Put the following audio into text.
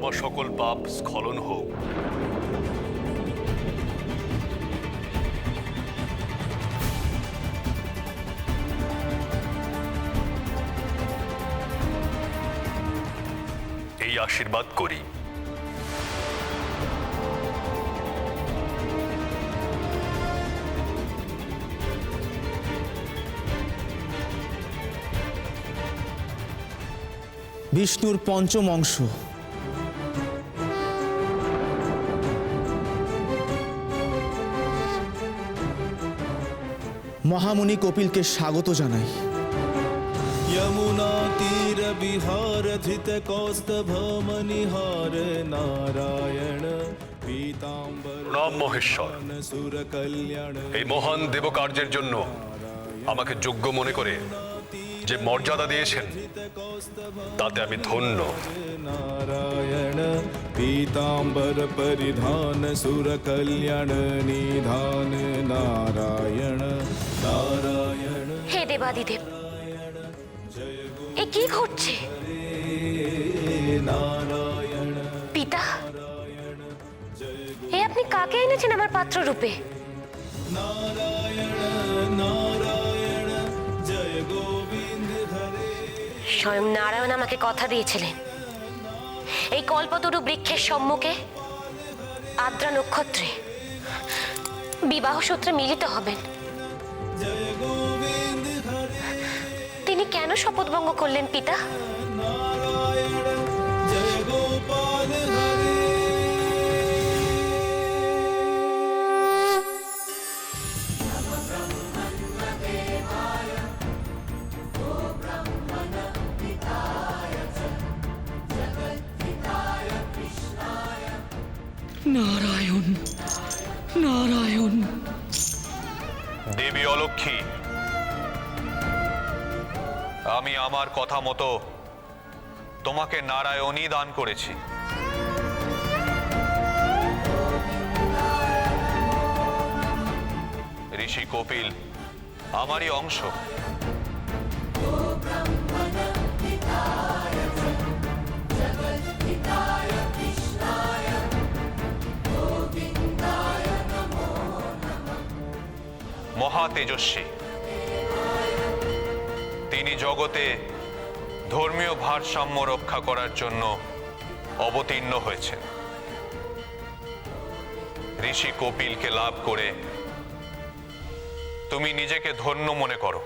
তোমার সকল পাপ স্খলন হোক। এই আশীর্বাদ করি। বিষ্ণুর পঞ্চম অংশ, মহামুনি কপিলকে স্বাগত জানাই। यमुना तीर विहार धित कौस्तभ मणिहार नारायण पीताम्बर প্রণাম মহেশ্বর। सुर कल्याण এই মহান দেবকার্যের জন্য আমাকে যোগ্য মনে করে যে মর্যাদা দিয়েছেন তাতে আমি ধন্য। नारायण पीताम्बर परिधान सुर कल्याण निधान नारायण नारायण হে দেবাদিদেব, এ কি ঘটছে? नारायण পিতা, এ আপনি কাকে এনেছেন আমার পাত্র রূপে? नारायण नारायण जय गोविंद हरे স্বয়ং নারায়ণ আমাকে কথা দিয়েছিলেন এই কল্পতরু বৃক্ষের সম্মুখে আদ্রা নক্ষত্রে বিবাহ সূত্রে মিলিত হবেন। जय गोविंद हरे তিনি কেন শপথভঙ্গ করলেন পিতা? नारायण जय गोपाल हरे নারায়ণ নারায়ণ। দেবী অলক্ষ্মী, আমি আমার কথা মতো তোমাকে নারায়ণই দান করেছি। ঋষি কপিল আমারই অংশ। মহা তেজস্বী, তিনি জগতে ধর্মীয় ভারসাম্য রক্ষা করার জন্য অবতীর্ণ হয়েছেন। ঋষি কপিলকে লাভ করে তুমি নিজেকে ধন্য মনে করো।